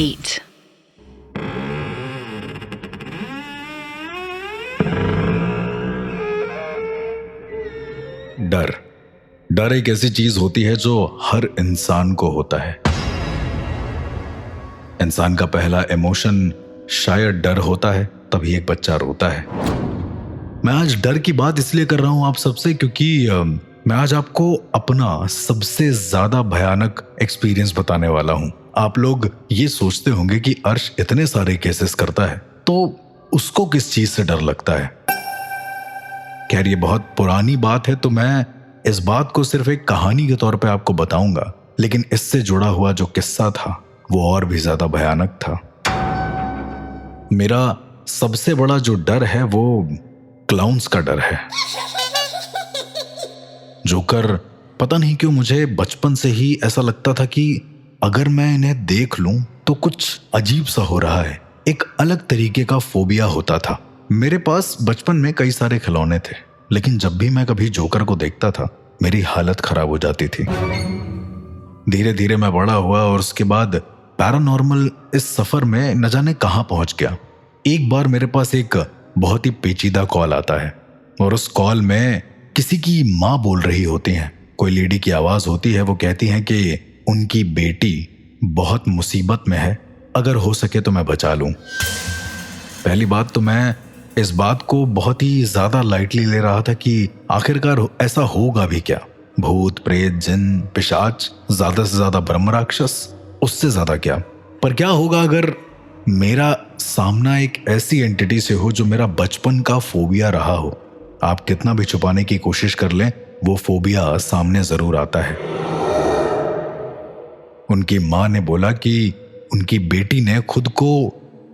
8. डर डर एक ऐसी चीज होती है जो हर इंसान को होता है। इंसान का पहला इमोशन शायद डर होता है, तभी एक बच्चा रोता है। मैं आज डर की बात इसलिए कर रहा हूं आप सबसे क्योंकि मैं आज आपको अपना सबसे ज्यादा भयानक एक्सपीरियंस बताने वाला हूं। आप लोग ये सोचते होंगे कि अर्श इतने सारे केसेस करता है तो उसको किस चीज से डर लगता है। खैर ये बहुत पुरानी बात है तो मैं इस बात को सिर्फ एक कहानी के तौर पे आपको बताऊंगा, लेकिन इससे जुड़ा हुआ जो किस्सा था वो और भी ज्यादा भयानक था। मेरा सबसे बड़ा जो डर है वो क्लाउन्स का डर है। जोकर पता नहीं क्यों मुझे बचपन से ही ऐसा लगता था कि अगर मैं इन्हें देख लूं तो कुछ अजीब सा हो रहा है। एक अलग तरीके का फोबिया होता था। मेरे पास बचपन में कई सारे खिलौने थे, लेकिन जब भी मैं कभी जोकर को देखता था मेरी हालत खराब हो जाती थी। धीरे धीरे मैं बड़ा हुआ और उसके बाद पैरानॉर्मल इस सफर में न जाने कहां पहुंच गया। एक बार मेरे पास एक बहुत ही पेचीदा कॉल आता है और उस कॉल में किसी की माँ बोल रही होती है। कोई लेडी की आवाज होती है। वो कहती है कि उनकी बेटी बहुत मुसीबत में है, अगर हो सके तो मैं बचा लूं। पहली बात तो मैं इस बात को बहुत ही ज्यादा लाइटली ले रहा था कि आखिरकार ऐसा होगा भी क्या। भूत प्रेत जिन पिशाच, ज्यादा से ज्यादा ब्रह्म राक्षस, उससे ज्यादा क्या। पर क्या होगा अगर मेरा सामना एक ऐसी एंटिटी से हो जो मेरा बचपन का फोबिया रहा हो। आप कितना भी छुपाने की कोशिश कर लें वो फोबिया सामने जरूर आता है। उनकी माँ ने बोला कि उनकी बेटी ने खुद को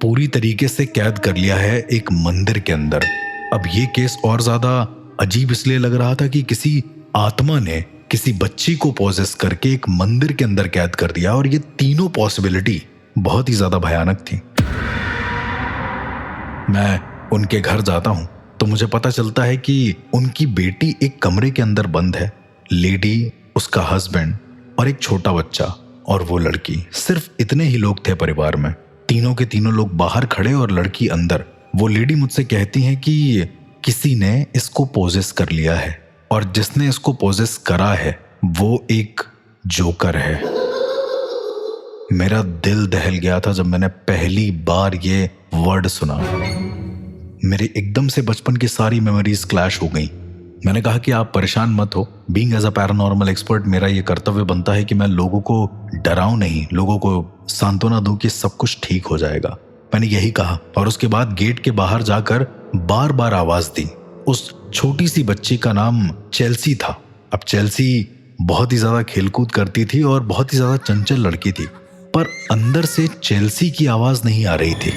पूरी तरीके से कैद कर लिया है एक मंदिर के अंदर। अब ये केस और ज्यादा अजीब इसलिए लग रहा था कि किसी आत्मा ने किसी बच्ची को पोजेस करके एक मंदिर के अंदर कैद कर दिया और ये तीनों पॉसिबिलिटी बहुत ही ज्यादा भयानक थी। मैं उनके घर जाता हूं तो मुझे पता चलता है कि उनकी बेटी एक कमरे के अंदर बंद है। लेडी, उसका हस्बैंड और एक छोटा बच्चा और वो लड़की, सिर्फ इतने ही लोग थे परिवार में। तीनों के तीनों लोग बाहर खड़े और लड़की अंदर। वो लेडी मुझसे कहती है कि किसी ने इसको पोजेस कर लिया है और जिसने इसको पोजेस करा है वो एक जोकर है। मेरा दिल दहल गया था जब मैंने पहली बार ये वर्ड सुना। मेरे एकदम से बचपन की सारी मेमोरीज क्लैश हो गई। मैंने कहा कि आप परेशान मत हो। Being as a paranormal expert मेरा ये कर्तव्य बनता है कि मैं लोगों को डराऊं नहीं, लोगों को सांत्वना दूं कि सब कुछ ठीक हो जाएगा। मैंने यही कहा और उसके बाद गेट के बाहर जाकर बार बार आवाज दी। उस छोटी सी बच्ची का नाम चेल्सी था। अब चेल्सी बहुत ही ज्यादा खेलकूद करती थी और बहुत ही ज्यादा चंचल लड़की थी, पर अंदर से चेल्सी की आवाज नहीं आ रही थी।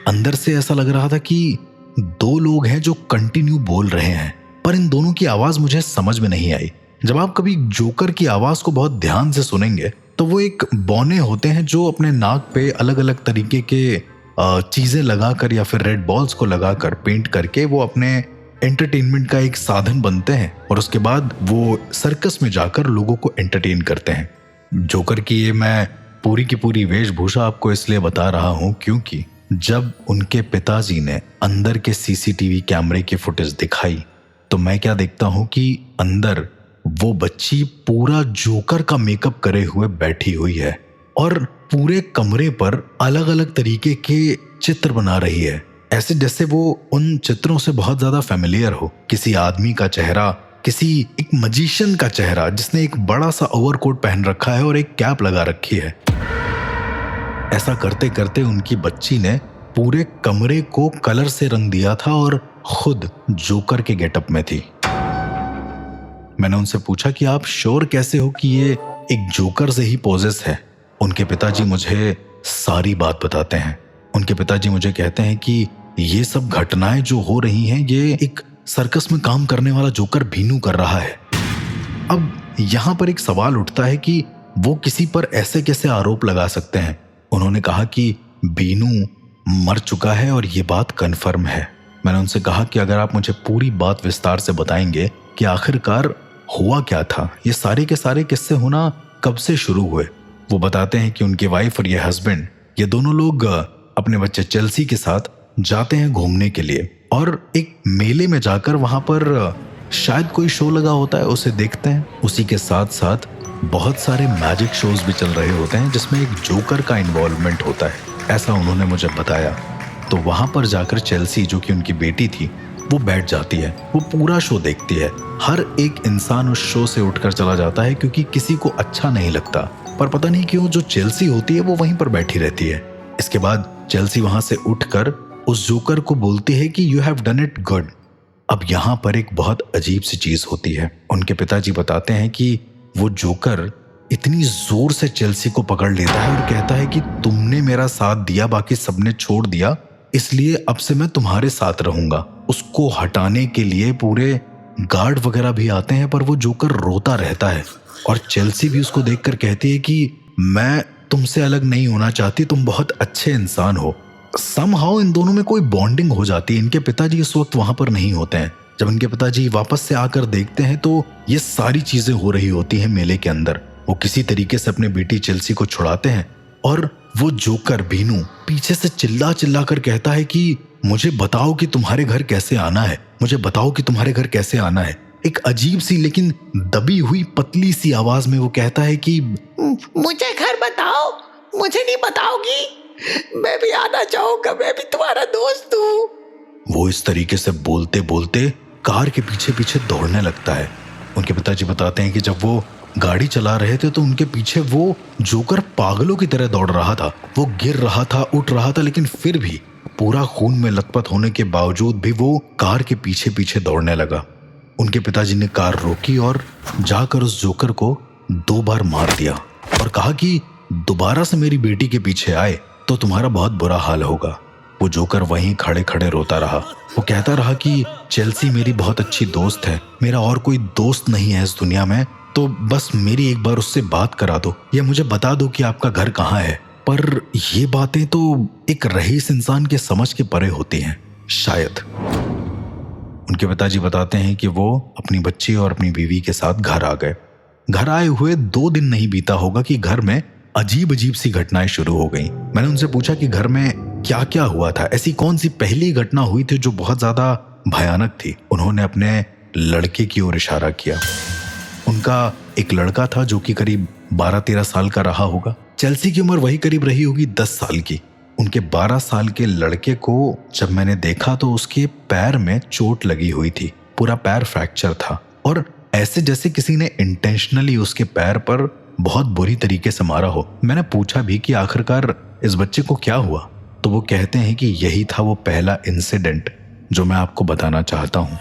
अंदर से ऐसा लग रहा था कि दो लोग हैं जो कंटिन्यू बोल रहे हैं, पर इन दोनों की आवाज मुझे समझ में नहीं आई। जब आप कभी जोकर की आवाज को बहुत ध्यान से सुनेंगे तो वो एक बौने होते हैं जो अपने नाक पे अलग अलग तरीके के चीजें लगाकर या फिर रेड बॉल्स को लगाकर पेंट करके वो अपने एंटरटेनमेंट का एक साधन बनते हैं और उसके बाद वो सर्कस में जाकर लोगों को एंटरटेन करते हैं। जोकर की ये मैं पूरी की पूरी वेशभूषा आपको इसलिए बता रहा हूं क्योंकि जब उनके पिताजी ने अंदर के सीसीटीवी कैमरे की फुटेज दिखाई तो मैं क्या देखता हूं कि अंदर वो बच्ची पूरा जोकर का मेकअप करे हुए बैठी हुई है और पूरे कमरे पर अलग अलग तरीके के चित्र बना रही है, ऐसे जैसे वो उन चित्रों से बहुत ज्यादा फेमिलियर हो। किसी आदमी का चेहरा, किसी एक मजिशियन का चेहरा जिसने एक बड़ा सा ओवरकोट पहन रखा है और एक कैप लगा रखी है। ऐसा करते करते उनकी बच्ची ने पूरे कमरे को कलर से रंग दिया था और खुद जोकर के गेटअप में थी। मैंने उनसे पूछा कि आप श्योर कैसे हो कि ये एक जोकर से ही पोजेस है। उनके पिताजी मुझे सारी बात बताते हैं। उनके पिताजी मुझे कहते हैं कि ये सब घटनाएं जो हो रही हैं ये एक सर्कस में काम करने वाला जोकर बीनू कर रहा है। अब यहां पर एक सवाल उठता है कि वो किसी पर ऐसे कैसे आरोप लगा सकते हैं। उन्होंने कहा कि बीनू मर चुका है और ये बात कन्फर्म है। मैंने उनसे कहा कि अगर आप मुझे पूरी बात विस्तार से बताएंगे कि आखिरकार हुआ क्या था, ये सारे के सारे किस्से होना कब से शुरू हुए। वो बताते हैं कि उनकी वाइफ और ये हस्बैंड, ये दोनों लोग अपने बच्चे चेल्सी के साथ जाते हैं घूमने के लिए और एक मेले में जाकर वहां पर शायद कोई शो लगा होता है, उसे देखते हैं। उसी के साथ साथ बहुत सारे मैजिक शोज भी चल रहे होते हैं जिसमें एक जोकर का इन्वॉल्वमेंट होता है, ऐसा उन्होंने मुझे बताया। तो वहां पर जाकर चेल्सी, जो कि उनकी बेटी थी, वो बैठ जाती है, वो पूरा शो देखती है। हर एक इंसान उस शो से उठकर चला जाता है क्योंकि किसी को अच्छा नहीं लगता, पर पता नहीं क्यों जो चेल्सी होती है वो वहीं पर बैठी रहती है। इसके बाद चेल्सी वहां से उठकर उस जोकर को बोलती है कि you have done it good. अब यहाँ पर एक बहुत अजीब सी चीज होती है। उनके पिताजी बताते हैं कि वो जोकर इतनी जोर से चेल्सी को पकड़ लेता है और कहता है कि तुमने मेरा साथ दिया, बाकी सबने छोड़ दिया, इसलिए अब से मैं तुम्हारे साथ रहूंगा। उसको हटाने के लिए पूरे गार्ड वगैरह भी आते हैं, पर वो जोकर रोता रहता है और चेल्सी भी उसको देखकर कहती है कि मैं तुमसे अलग नहीं होना चाहती, तुम बहुत अच्छे इंसान हो। समहाउ इन दोनों में कोई बॉन्डिंग हो जाती है। इनके पिताजी इस वक्त वहां पर नहीं होते हैं। जब इनके पिताजी वापस से आकर देखते हैं तो ये सारी चीजें हो रही होती हैं मेले के अंदर। वो किसी तरीके से अपनी बेटी चेल्सी को छुड़ाते हैं और वो जोकर बीनू पीछे से चिल्ला चिल्ला कर कहता है कि मुझे बताओ कि तुम्हारे घर कैसे आना है, मुझे बताओ कि तुम्हारे घर कैसे आना है। एक अजीब सी लेकिन दबी हुई पतली सी आवाज में वो कहता है कि मुझे घर बताओ, मुझे नहीं बताओगी, मैं भी आना चाहूंगा, मैं भी तुम्हारा दोस्त हूँ। वो इस तरीके से बोलते बोलते कार के पीछे पीछे दौड़ने लगता है। उनके पिताजी बताते हैं कि जब वो गाड़ी चला रहे थे तो उनके पीछे वो जोकर पागलों की तरह दौड़ रहा था। वो गिर रहा था, उठ रहा था, लेकिन फिर भी पूरा खून में लथपथ होने के बावजूद भी वो कार के पीछे पीछे दौड़ने लगा। उनके पिताजी ने कार रोकी और जाकर उस जोकर को 2 बार मार दिया और कहा कि दोबारा से मेरी बेटी के पीछे आए तो तुम्हारा बहुत बुरा हाल होगा। वो जोकर वहीं खड़े खड़े रोता रहा। वो कहता रहा कि चेल्सी मेरी बहुत अच्छी दोस्त है, मेरा और कोई दोस्त नहीं है इस दुनिया में, तो बस मेरी एक बार उससे बात करा दो या मुझे बता दो कि आपका घर कहाँ है। पर ये बातें तो एक रईस इंसान के समझ के परे होती हैं शायद। उनके पिताजी बताते हैं कि वो अपनी बच्ची और अपनी बीवी के साथ घर आ गए। घर आए हुए 2 दिन नहीं बीता होगा कि घर में अजीब अजीब सी घटनाएं शुरू हो गई। मैंने उनसे पूछा कि घर में क्या क्या हुआ था, ऐसी कौन सी पहली घटना हुई थी जो बहुत ज्यादा भयानक थी। उन्होंने अपने लड़के की ओर इशारा किया। उनका एक लड़का था जो कि करीब 12-13 साल का रहा होगा। चेल्सी की उम्र वही करीब रही होगी 10 साल की। उनके 12 साल के लड़के को जब मैंने देखा तो उसके पैर में चोट लगी हुई थी, पूरा पैर फ्रैक्चर था और ऐसे जैसे किसी ने इंटेंशनली उसके पैर पर बहुत बुरी तरीके से मारा हो। मैंने पूछा भी कि आखिरकार इस बच्चे को क्या हुआ, तो वो कहते हैं कि यही था वो पहला इंसिडेंट जो मैं आपको बताना चाहता हूँ।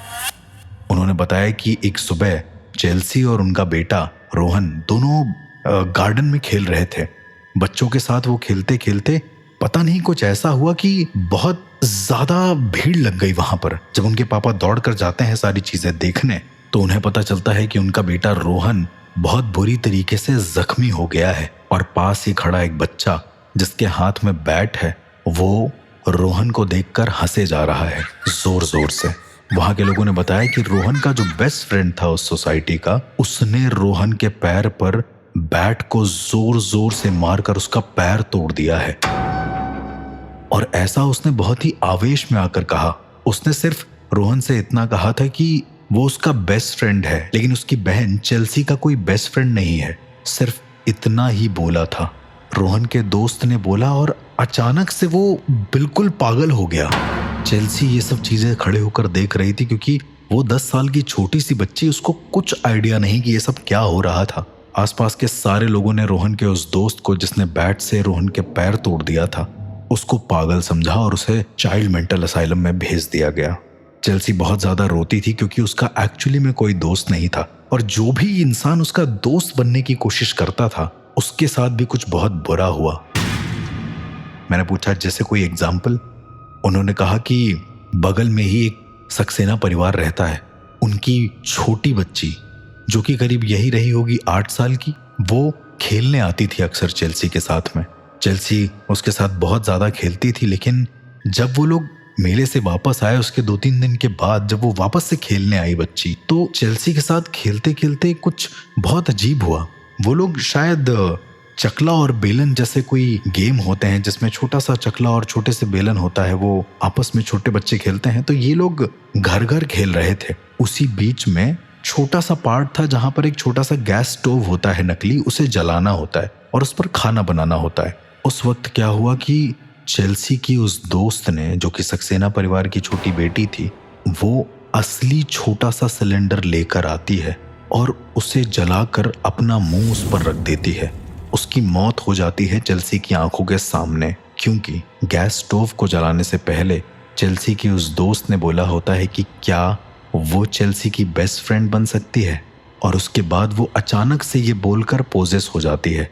उन्होंने बताया कि एक सुबह चेल्सी और उनका बेटा रोहन दोनों गार्डन में खेल रहे थे। बच्चों के साथ वो खेलते खेलते पता नहीं कुछ ऐसा हुआ कि बहुत ज्यादा भीड़ लग गई वहां पर। जब उनके पापा दौड़ कर जाते हैं सारी चीजें देखने तो उन्हें पता चलता है कि उनका बेटा रोहन बहुत बुरी तरीके से जख्मी हो गया है और पास ही खड़ा एक बच्चा जिसके हाथ में बैट है वो रोहन को देखकर हंसे जा रहा है जोर जोर से। वहां के लोगों ने बताया कि रोहन का जो बेस्ट फ्रेंड था उस सोसाइटी का, उसने रोहन के पैर पर बैट को जोर जोर से मारकर उसका पैर तोड़ दिया है। और ऐसा उसने बहुत ही आवेश में आकर कहा। उसने सिर्फ रोहन से इतना कहा था कि वो उसका बेस्ट फ्रेंड है, लेकिन उसकी बहन चेल्सी का कोई बेस्ट फ्रेंड नहीं है। सिर्फ इतना ही बोला था। रोहन के दोस्त ने बोला और अचानक से वो बिल्कुल पागल हो गया। चेल्सी ये सब चीजें खड़े होकर देख रही थी क्योंकि वो 10 साल की छोटी सी बच्ची, उसको कुछ आइडिया नहीं कि ये सब क्या हो रहा था। आसपास के सारे लोगों ने रोहन के उस दोस्त को जिसने बैट से रोहन के पैर तोड़ दिया था उसको पागल समझा और उसे चाइल्ड मेंटल असाइलम में भेज दिया गया। चेल्सी बहुत ज्यादा रोती थी क्योंकि उसका एक्चुअली में कोई दोस्त नहीं था और जो भी इंसान उसका दोस्त बनने की कोशिश करता था उसके साथ भी कुछ बहुत बुरा हुआ। मैंने पूछा जैसे कोई एग्जाम्पल। उन्होंने कहा कि बगल में ही एक सक्सेना परिवार रहता है। उनकी छोटी बच्ची जो कि करीब यही रही होगी 8 साल की, वो खेलने आती थी अक्सर चेल्सी के साथ में। चेल्सी उसके साथ बहुत ज्यादा खेलती थी, लेकिन जब वो लोग मेले से वापस आए उसके 2-3 दिन के बाद जब वो वापस से खेलने आई बच्ची, तो चेल्सी के साथ खेलते खेलते कुछ बहुत अजीब हुआ। वो लोग शायद चकला और बेलन जैसे कोई गेम होते हैं जिसमें छोटा सा चकला और छोटे से बेलन होता है, वो आपस में छोटे बच्चे खेलते हैं, तो ये लोग घर घर खेल रहे थे। उसी बीच में छोटा सा पार्ट था जहां पर एक छोटा सा गैस स्टोव होता है नकली, उसे जलाना होता है और उस पर खाना बनाना होता है। उस वक्त क्या हुआ कि चेल्सी की उस दोस्त ने, जो कि सक्सेना परिवार की छोटी बेटी थी, वो असली छोटा सा सिलेंडर लेकर आती है और उसे जलाकर अपना मुंह उस पर रख देती है। उसकी मौत हो जाती है चेल्सी की आंखों के सामने, क्योंकि गैस स्टोव को जलाने से पहले चेल्सी की उस दोस्त ने बोला होता है कि क्या वो चेल्सी की बेस्ट फ्रेंड बन सकती है, और उसके बाद वो अचानक से ये बोलकर पोजेस हो जाती है।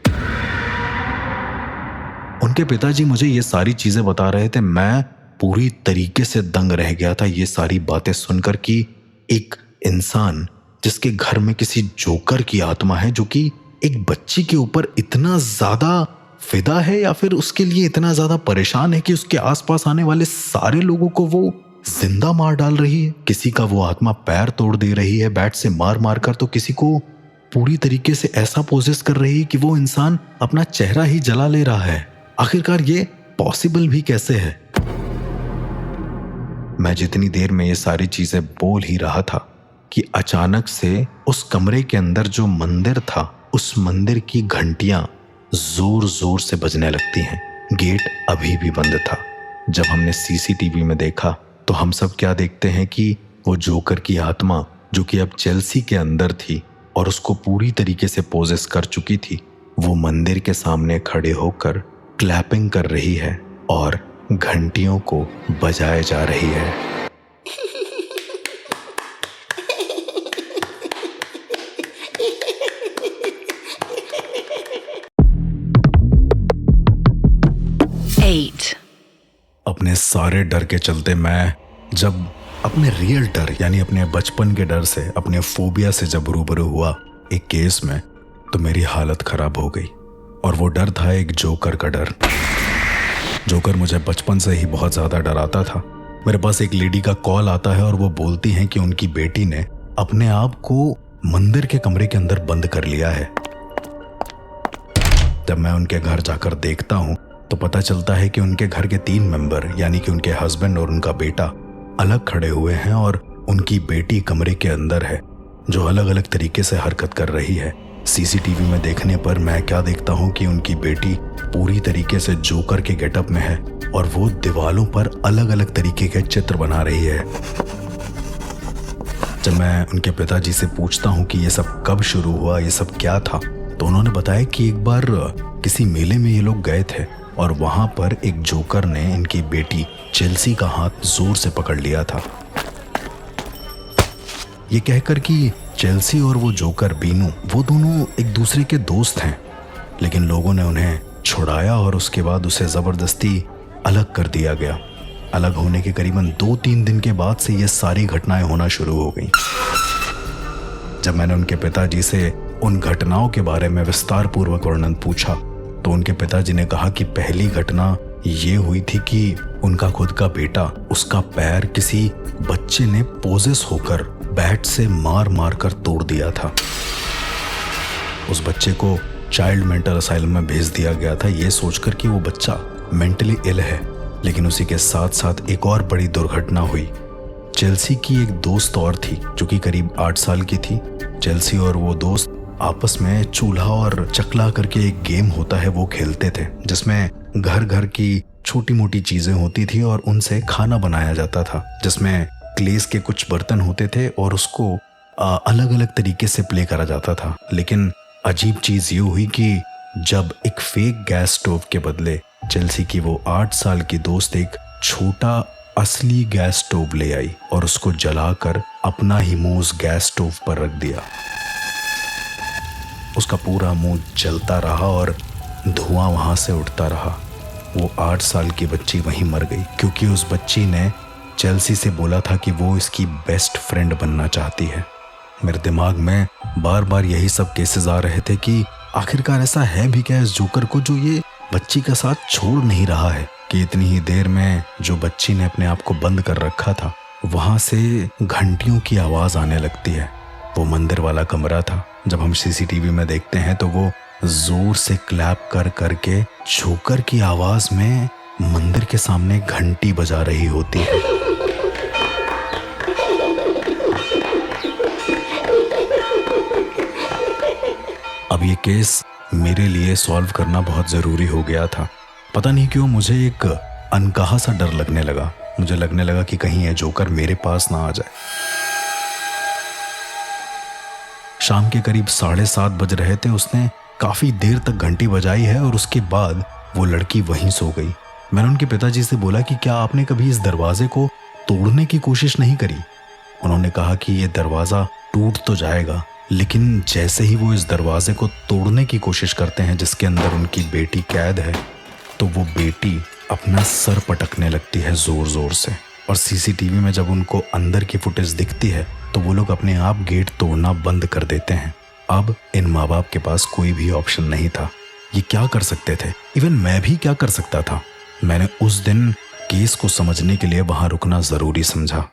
उनके पिताजी मुझे ये सारी चीजें बता रहे थे। मैं पूरी तरीके से दंग रह गया था ये सारी बातें सुनकर कि एक इंसान जिसके घर में किसी जोकर की आत्मा है, जो कि एक बच्ची के ऊपर इतना ज्यादा फिदा है या फिर उसके लिए इतना ज्यादा परेशान है कि उसके आसपास आने वाले सारे लोगों को वो जिंदा मार डाल रही है। किसी का वो आत्मा पैर तोड़ दे रही है बैट से मार मार कर, तो किसी को पूरी तरीके से ऐसा पोजेस कर रही है कि वो इंसान अपना चेहरा ही जला ले रहा है। आखिरकार ये पॉसिबल भी कैसे है? मैं जितनी देर में ये सारी चीजें बोल ही रहा था कि अचानक से उस कमरे के अंदर जो मंदिर था, उस मंदिर की घंटियां जोर जोर से बजने लगती हैं। गेट अभी भी बंद था। जब हमने सीसीटीवी में देखा तो हम सब क्या देखते हैं कि वो जोकर की आत्मा, जो कि अब चेल्सी के अंदर थी और उसको पूरी तरीके से पोजेस कर चुकी थी, वो मंदिर के सामने खड़े होकर क्लैपिंग कर रही है और घंटियों को बजाए जा रही है। अपने सारे डर के चलते मैं जब अपने रियल डर यानी अपने बचपन के डर से, अपने फोबिया से जब रूबरू हुआ एक केस में, तो मेरी हालत खराब हो गई। और वो डर था एक जोकर का डर। जोकर मुझे बचपन से ही बहुत ज्यादा डराता था। मेरे पास एक लेडी का कॉल आता है और वो बोलती हैं कि उनकी बेटी ने अपने आप को मंदिर के कमरे के अंदर बंद कर लिया है। जब मैं उनके घर जाकर देखता हूं तो पता चलता है कि उनके घर के 3 मेंबर यानी कि उनके हस्बैंड और उनका बेटा अलग खड़े हुए हैं और उनकी बेटी कमरे के अंदर है, जो अलग अलग तरीके से हरकत कर रही है। सीसीटीवी में देखने पर मैं क्या देखता हूं कि उनकी बेटी पूरी तरीके से जोकर के गेटअप में है और वो दीवालों पर अलग अलग तरीके के चित्र बना रही है। जब मैं उनके पिताजी से पूछता हूं कि ये सब कब शुरू हुआ, ये सब क्या था, तो उन्होंने बताया कि एक बार किसी मेले में ये लोग गए थे और वहां पर एक जोकर ने इनकी बेटी चेल्सी का हाथ जोर से पकड़ लिया था, ये कहकर कि चेल्सी और वो जोकर बीनू, वो दोनों एक दूसरे के दोस्त हैं। लेकिन लोगों ने उन्हें छुड़ाया और उसके बाद उसे जबरदस्ती अलग कर दिया गया। अलग होने के करीबन 2-3 दिन के बाद से ये सारी घटनाएं होना शुरू हो गई। जब मैंने उनके पिताजी से उन घटनाओं के बारे में विस्तार पूर्वक वर्णन पूछा तो उनके पिताजी ने कहा कि पहली घटना ये हुई थी कि उनका खुद का बेटा, उसका पैर किसी बच्चे ने पोजेस होकर बैट से मार मार कर तोड़ दिया था। उस बच्चे को चाइल्ड मेंटल असाइलम में भेज दिया गया था, ये सोचकर कि वो बच्चा मेंटली इल है। लेकिन उसी के साथ साथ एक और बड़ी दुर्घटना हुई। चेल्सी की एक दोस्त और थी जो कि करीब 8 साल की थी। चेल्सी और वो दोस्त आपस में चूल्हा और चकला करके एक गेम होता है वो खेलते थे, जिसमें घर घर की छोटी मोटी चीजें होती थी और उनसे खाना बनाया जाता था, जिसमें ग्लेस के कुछ बर्तन होते थे और उसको अलग अलग तरीके से प्ले करा जाता था। लेकिन अजीब चीज ये हुई कि जब एक फेक गैस स्टोव के बदले चेल्सी की वो 8 साल की दोस्त एक छोटा असली गैस स्टोव ले आई और उसको जलाकर अपना ही मुंह उस गैस स्टोव पर रख दिया। उसका पूरा मुंह जलता रहा और धुआं वहां से उठता रहा। वो 8 साल की बच्ची वहीं मर गई क्योंकि उस बच्ची ने चेल्सी से बोला था कि वो इसकी बेस्ट फ्रेंड बनना चाहती है। मेरे दिमाग में बार बार यही सब केसेस आ रहे थे कि आखिरकार ऐसा है भी क्या इस जोकर को जो ये बच्ची का साथ छोड़ नहीं रहा है, कि इतनी ही देर में जो बच्ची ने अपने आप को बंद कर रखा था वहां से घंटियों की आवाज आने लगती है। वो मंदिर वाला कमरा था। जब हम सीसीटीवी में देखते हैं तो वो जोर से क्लैप कर करके जोकर की आवाज में मंदिर के सामने घंटी बजा रही होती है। अब ये केस मेरे लिए सॉल्व करना बहुत जरूरी हो गया था। पता नहीं क्यों मुझे एक अनकहा सा डर लगने लगा। मुझे लगने लगा कि कहीं ये जोकर मेरे पास ना आ जाए। शाम के करीब 7:30 बज रहे थे। उसने काफी देर तक घंटी बजाई है और उसके बाद वो लड़की वहीं सो गई। मैंने उनके पिताजी से बोला कि क्या आपने कभी इस दरवाजे को तोड़ने की कोशिश नहीं करी? उन्होंने कहा कि ये दरवाजा टूट तो जाएगा, लेकिन जैसे ही वो इस दरवाजे को तोड़ने की कोशिश करते हैं जिसके अंदर उनकी बेटी कैद है, तो वो बेटी अपना सर पटकने लगती है जोर जोर से। और सीसीटीवी में जब उनको अंदर की फुटेज दिखती है तो वो लोग अपने आप गेट तोड़ना बंद कर देते हैं। अब इन माँ बाप के पास कोई भी ऑप्शन नहीं था। ये क्या कर सकते थे? इवन मैं भी क्या कर सकता था? मैंने उस दिन केस को समझने के लिए वहां रुकना जरूरी समझा।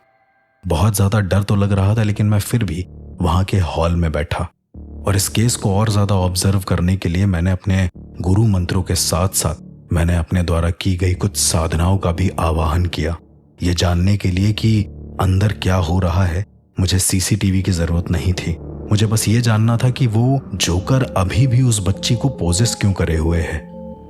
बहुत ज्यादा डर तो लग रहा था, लेकिन मैं फिर भी वहां के हॉल में बैठा और इस केस को और ज्यादा ऑब्जर्व करने के लिए मैंने अपने गुरु मंत्रों के साथ साथ मैंने अपने द्वारा की गई कुछ साधनाओं का भी आवाहन किया। ये जानने के लिए कि अंदर क्या हो रहा है मुझे सीसीटीवी की जरूरत नहीं थी। मुझे बस ये जानना था कि वो जोकर अभी भी उस बच्ची को पोजेस क्यों करे हुए है।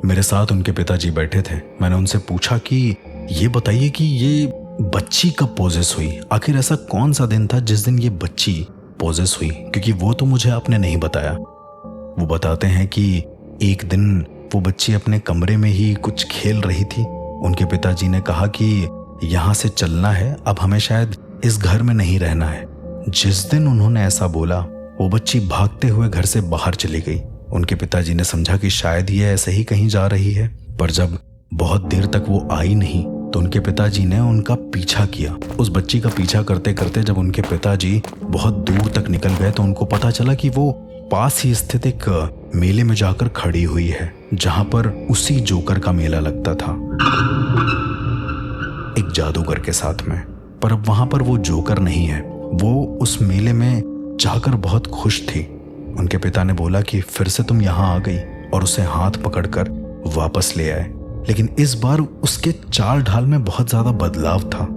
मेरे साथ उनके पिताजी बैठे थे। मैंने उनसे पूछा कि ये बताइए कि ये बच्ची कब पोजेस हुई? आखिर ऐसा कौन सा दिन था जिस दिन ये बच्ची पोजेस हुई? क्योंकि वो तो मुझे आपने नहीं बताया। वो बताते हैं कि एक दिन वो बच्ची अपने कमरे में ही कुछ खेल रही थी। उनके पिताजी ने कहा कि यहाँ से चलना है, अब हमें शायद इस घर में नहीं रहना है। जिस दिन उन्होंने ऐसा बोला वो बच्ची भागते हुए घर से बाहर चली गई। उनके पिताजी ने समझा कि शायद ये ऐसे ही कहीं जा रही है, पर जब बहुत देर तक वो आई नहीं तो उनके पिताजी ने उनका पीछा किया। उस बच्ची का पीछा करते करते जब उनके पिताजी बहुत दूर तक निकल गए तो उनको पता चला कि वो पास ही स्थित एक मेले में जाकर खड़ी हुई है, जहां पर उसी जोकर का मेला लगता था, एक जादूगर के साथ में। पर अब वहां पर वो जोकर नहीं है। वो उस मेले में जाकर बहुत खुश थी। उनके पिता ने बोला कि फिर से तुम यहाँ आ गई, और उसे हाथ पकड़कर वापस ले आए। लेकिन इस बार उसके चाल ढाल में बहुत ज्यादा बदलाव था।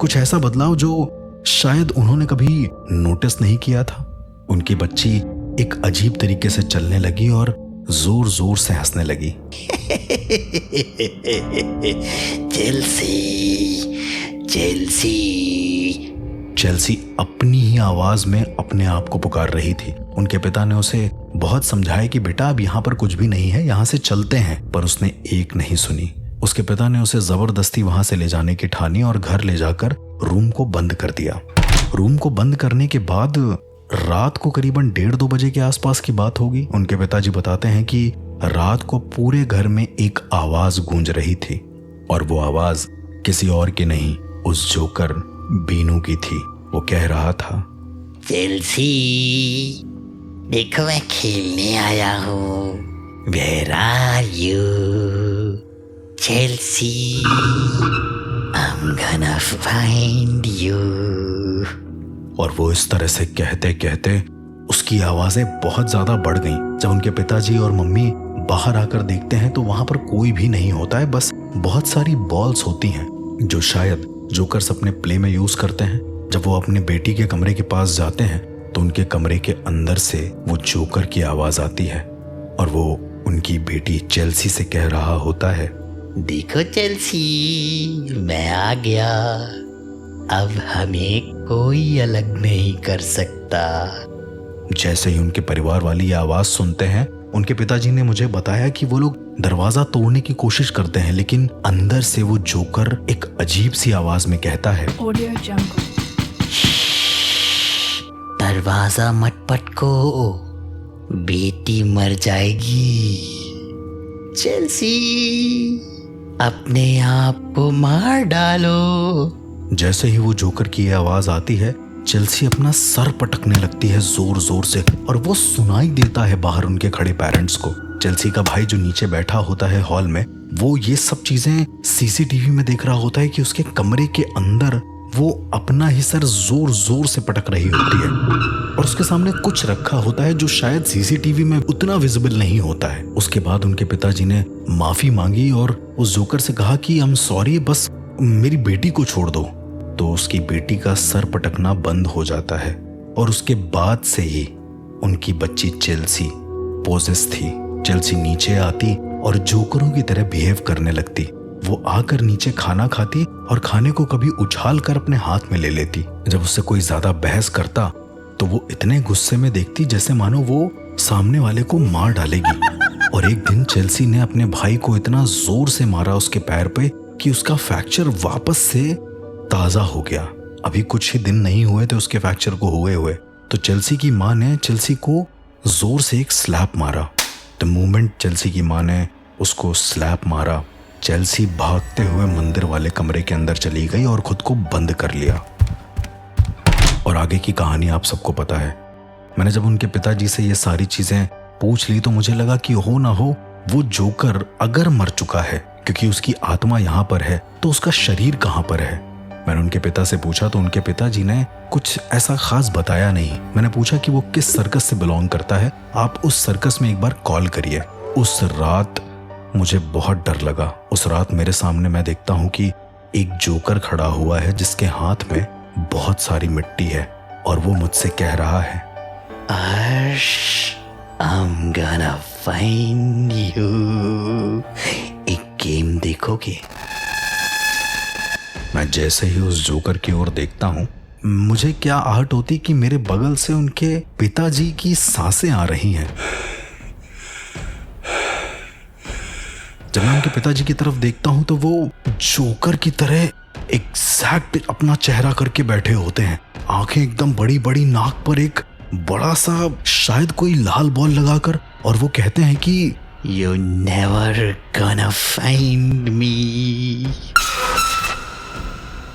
कुछ ऐसा बदलाव जो शायद उन्होंने कभी नोटिस नहीं किया था। उनकी बच्ची एक अजीब तरीके से चलने लगी और जोर जोर से हंसने लगी। चेल्सी, चेल्सी, चेल्सी अपनी ही आवाज में अपने आप को पुकार रही थी। उनके पिता ने उसे बहुत समझाया कि बेटा अब यहाँ पर कुछ भी नहीं है, यहाँ से चलते हैं, पर उसने एक नहीं सुनी। उसके पिता ने उसे जबरदस्ती वहां से ले जाने की ठानी और घर ले जाकर रूम को बंद कर दिया। रूम को बंद करने के बाद रात को करीबन 1:30-2 बजे के आसपास की बात होगी। उनके पिताजी बताते हैं कि रात को पूरे घर में एक आवाज गूंज रही थी, और वो आवाज किसी और की नहीं, उस जोकर बीनू की थी। वो कह रहा था, चेल्सी, देखो मैं खेलने आया हूँ। Where are you, Chelsea? I'm gonna find you. और वो इस तरह से कहते कहते उसकी आवाजें बहुत ज्यादा बढ़ गईं। जब उनके पिताजी और मम्मी बाहर आकर देखते हैं तो वहां पर कोई भी नहीं होता है, बस बहुत सारी बॉल्स होती हैं जो शायद जोकर्स अपने प्ले में यूज करते हैं। जब वो अपने बेटी के कमरे के पास जाते हैं तो उनके कमरे के अंदर से वो जोकर की आवाज आती है, और वो उनकी बेटी चेल्सी से कह रहा होता है, देखो चेल्सी, मैं आ गया। अब हमें कोई अलग नहीं कर सकता। जैसे ही उनके परिवार वाली ये आवाज सुनते हैं, उनके पिताजी ने मुझे बताया कि वो लोग दरवाजा तोड़ने की कोशिश करते हैं, लेकिन अंदर से वो जोकर एक अजीब सी आवाज में कहता है, ऑडियो जंगल, दरवाजा मत पटको, बेटी मर जाएगी। चेल्सी, अपने आप को मार डालो। जैसे ही वो जोकर की ये आवाज आती है, चेल्सी अपना सर पटकने लगती है जोर जोर से, और वो सुनाई देता है बाहर उनके खड़े पेरेंट्स को। चेल्सी का भाई जो नीचे बैठा होता है हॉल में, वो ये सब चीजें सीसीटीवी में देख रहा होता है कि उसके कमरे के अंदर वो अपना ही सर जोर जोर से पटक रही होती है और उसके सामने कुछ रखा होता है जो शायद सीसीटीवी में उतना विजिबल नहीं होता है। उसके बाद उनके पिताजी ने माफी मांगी और उस जोकर से कहा कि आई एम सॉरी, बस मेरी बेटी को छोड़ दो। तो उसकी बेटी का सर पटकना बंद हो जाता है और उसके बाद से ही उनकी बच्ची चेल्सी पोजेस थी। चेल्सी नीचे आती और जोकरों की तरह बिहेव करने लगती। वो आकर नीचे खाना खाती और खाने को कभी उछाल कर अपने हाथ में ले लेती। जब उससे कोई ज्यादा बहस करता तो वो इतने गुस्से में देखती जैसे मानो वो सामने वाले को मार डालेगी। और एक दिन चेल्सी ने अपने भाई को इतना जोर से मारा उसके पैर पे कि उसका फ्रैक्चर वापस से ताजा हो गया। अभी कुछ ही दिन नहीं हुए थे उसके फ्रैक्चर को हुए। तो चेल्सी की माँ ने चेल्सी को जोर से एक स्लैप मारा। द मोमेंट चेल्सी की माँ ने उसको स्लैप मारा, चेल्सी भागते हुए मंदिर वाले कमरे के अंदर चली गई और खुद को बंद कर लिया। और आगे की कहानी आप सबको पता है। मैंने जब उनके पिताजी से ये सारी चीजें पूछ ली तो मुझे लगा कि हो ना हो वो जोकर अगर मर चुका है, क्योंकि उसकी आत्मा यहाँ पर है, तो उसका शरीर कहाँ पर है। मैंने उनके पिता से पूछा तो उनके पिताजी ने कुछ ऐसा खास बताया नहीं। मैंने पूछा कि वो किस सर्कस से बिलोंग करता है, आप उस सर्कस में एक बार कॉल करिए। उस रात मुझे बहुत डर लगा। उस रात मेरे सामने मैं देखता हूँ कि एक जोकर खड़ा हुआ है जिसके हाथ में बहुत सारी मिट्टी है और वो मुझसे कह रहा है, अर्श, I'm gonna find you। एक गेम देखोगे? मैं जैसे ही उस जोकर की ओर देखता हूँ मुझे क्या आहट होती कि मेरे बगल से उनके पिताजी की सांसें आ रही हैं। जब मैं उनके पिताजी की तरफ देखता हूं तो वो जोकर की तरह एग्जैक्ट अपना चेहरा करके बैठे होते हैं। आंखें एकदम बड़ी बड़ी, नाक पर एक बड़ा सा शायद कोई लाल बॉल लगाकर, और वो कहते हैं कि You never gonna find me।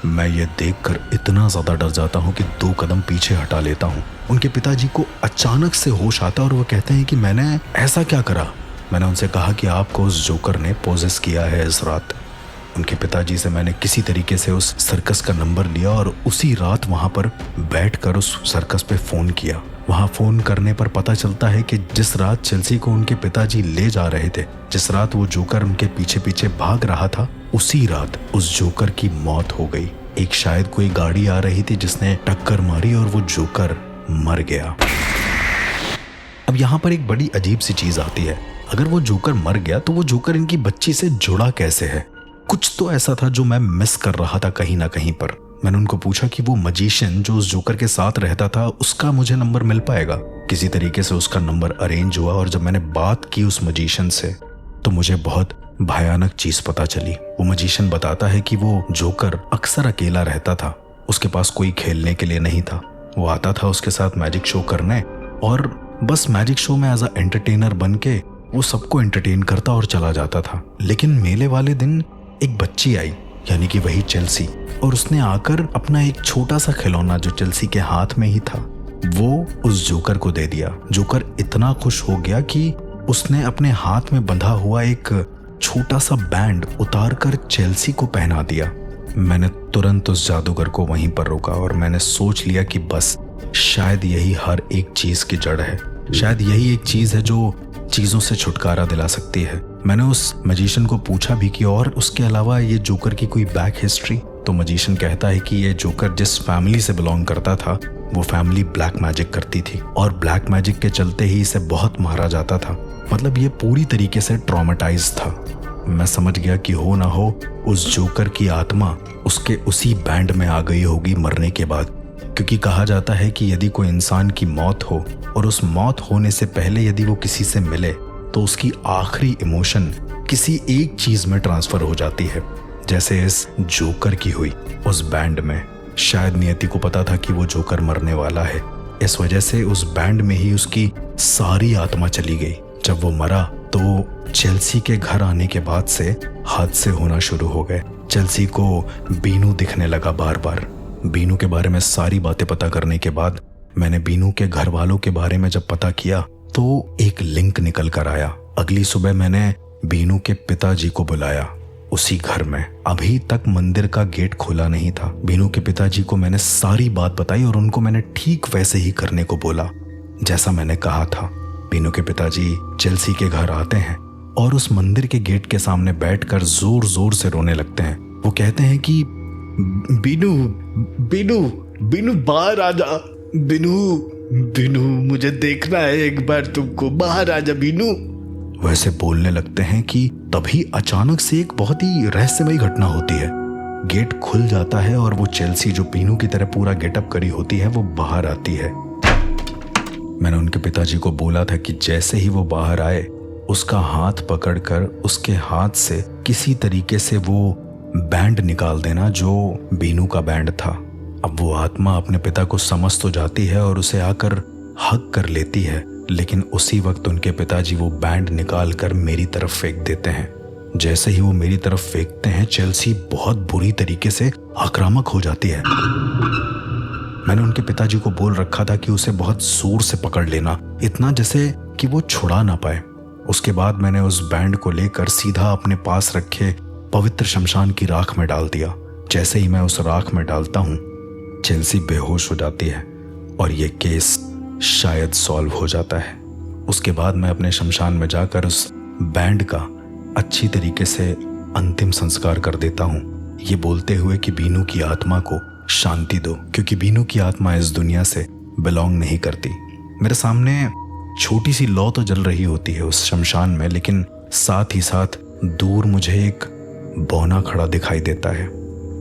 मैं ये देखकर इतना ज्यादा डर जाता हूँ कि 2 कदम पीछे हटा लेता हूँ। उनके पिताजी को अचानक से होश आता और वो कहते हैं कि मैंने ऐसा क्या करा। मैंने उनसे कहा कि आपको उस जोकर ने पोजेस किया है इस रात। उनके पिताजी से मैंने किसी तरीके से उस सर्कस का नंबर लिया और उसी रात वहां पर बैठकर उस सर्कस पे फोन किया। वहां फोन करने पर पता चलता है कि जिस रात चेल्सी को उनके पिताजी ले जा रहे थे, जिस रात वो जोकर उनके पीछे पीछे भाग रहा था, उसी रात उस जोकर की मौत हो गई। एक शायद कोई गाड़ी आ रही थी जिसने टक्कर मारी और वो जोकर मर गया। अब यहाँ पर एक बड़ी अजीब सी चीज आती है। अगर वो जोकर मर गया तो वो जोकर इनकी बच्ची से जुड़ा कैसे है? कुछ तो ऐसा था जो मैं मिस कर रहा था कहीं ना कहीं पर। मैंने उनको पूछा कि वो मजिशियन जो उस जोकर के साथ रहता था उसका मुझे नंबर मिल पाएगा। किसी तरीके से उसका नंबर अरेंज हुआ और जब मैंने बात की उस मजिशियन से तो मुझे बहुत भयानक चीज पता चली। वो मजिशियन बताता है कि वो जोकर अक्सर अकेला रहता था, उसके पास कोई खेलने के लिए नहीं था। वो आता था उसके साथ मैजिक शो करने और बस मैजिक शो में एज अ एंटरटेनर बन के वो सबको एंटरटेन करता और चला जाता था। लेकिन मेले वाले दिन एक बच्ची आई, यानी कि वही चेल्सी, और उसने आकर अपना एक छोटा सा खिलौना जो चेल्सी के हाथ में ही था वो उस जोकर को दे दिया। जोकर इतना खुश हो गया कि उसने अपने हाथ में बंधा हुआ एक छोटा सा बैंड उतार कर चेल्सी को पहना दिया। मैंने तुरंत उस जादूगर को वहीं पर रोका और मैंने सोच लिया कि बस शायद यही हर एक चीज की जड़ है, शायद यही एक चीज है जो चीजों से छुटकारा दिला सकती है। मैंने उस मजिशियन को पूछा भी कि और उसके अलावा ये जोकर की कोई बैक हिस्ट्री? तो मजिशियन कहता है कि ये जोकर जिस फैमिली से बिलोंग करता था वो फैमिली ब्लैक मैजिक करती थी और ब्लैक मैजिक के चलते ही इसे बहुत मारा जाता था। मतलब ये पूरी तरीके से ट्रॉमेटाइज था। मैं समझ गया कि हो ना हो उस जोकर की आत्मा उसके उसी बैंड में आ गई होगी मरने के बाद, क्योंकि कहा जाता है कि यदि कोई इंसान की मौत हो और उस मौत होने से पहले यदि वो किसी से मिले तो उसकी आखिरी इमोशन किसी एक चीज में ट्रांसफर हो जाती है, जैसे इस जोकर की हुई उस बैंड में। शायद नियति को पता था कि वो जोकर मरने वाला है, इस वजह से उस बैंड में ही उसकी सारी आत्मा चली गई। जब वो मरा तो चेल्सी के घर आने के बाद से हादसे होना शुरू हो गए। चेल्सी को बीनू दिखने लगा बार बार। बीनू के बारे में सारी बातें पता करने के बाद मैंने बीनू के घर वालों के बारे में जब पता किया तो एक लिंक निकल कर आया। अगली सुबह मैंने बीनू के पिताजी को बुलाया। उसी घर में। अभी तक मंदिर का गेट खोला नहीं था। बीनू के पिताजी को मैंने सारी बात बताई और उनको मैंने ठीक वैसे ही करने को बोला जैसा मैंने कहा था। बीनू के पिताजी चेल्सी के घर आते हैं और उस मंदिर के गेट के सामने बैठकर जोर जोर से रोने लगते हैं। वो कहते हैं कि बीनू बीनू बीनू बाहर आ जा, बीनू बीनू मुझे देखना है एक बार तुमको, बाहर आ जा बीनू। वैसे बोलने लगते हैं कि तभी अचानक से एक बहुत ही रहस्यमयी घटना होती है। गेट खुल जाता है और वो चेल्सी जो बीनू की तरह पूरा गेटअप करी होती है वो बाहर आती है। मैंने उनके पिताजी को बोला था कि जैसे ही वो बाहर आए उसका हाथ पकड़कर उसके हाथ से किसी तरीके से वो बैंड निकाल देना जो बीनू का बैंड था। अब वो आत्मा अपने पिता को समझ तो जाती है और उसे आकर हक कर लेती है, लेकिन उसी वक्त उनके पिताजी वो बैंड निकाल कर मेरी तरफ फेंक देते हैं। जैसे ही वो मेरी तरफ फेंकते हैं चेल्सी बहुत बुरी तरीके से आक्रामक हो जाती है। मैंने उनके पिताजी को बोल रखा था कि उसे बहुत जोर से पकड़ लेना, इतना जैसे कि वो छुड़ा ना पाए। उसके बाद मैंने उस बैंड को लेकर सीधा अपने पास रखे पवित्र शमशान की राख में डाल दिया। जैसे ही मैं उस राख में डालता हूँ चेल्सी बेहोश हो जाती है और ये केस शायद सॉल्व हो जाता है। उसके बाद मैं अपने शमशान में जाकर उस बैंड का अच्छी तरीके से अंतिम संस्कार कर देता हूँ, ये बोलते हुए कि बीनू की आत्मा को शांति दो, क्योंकि बीनू की आत्मा इस दुनिया से बिलोंग नहीं करती। मेरे सामने छोटी सी लौ तो जल रही होती है उस शमशान में, लेकिन साथ ही साथ दूर मुझे एक बौना खड़ा दिखाई देता है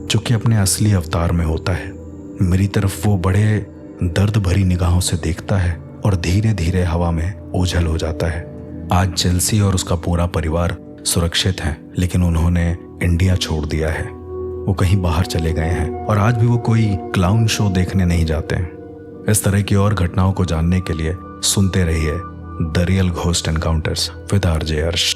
जो कि अपने असली अवतार में होता है। मेरी तरफ वो बड़े दर्द भरी निगाहों से देखता है और धीरे धीरे हवा में ओझल हो जाता है। आज चेल्सी और उसका पूरा परिवार सुरक्षित हैं, लेकिन उन्होंने इंडिया छोड़ दिया है। वो कहीं बाहर चले गए हैं और आज भी वो कोई क्लाउन शो देखने नहीं जाते हैं। इस तरह की और घटनाओं को जानने के लिए सुनते रहिए the real ghost encounters with RJ अर्श।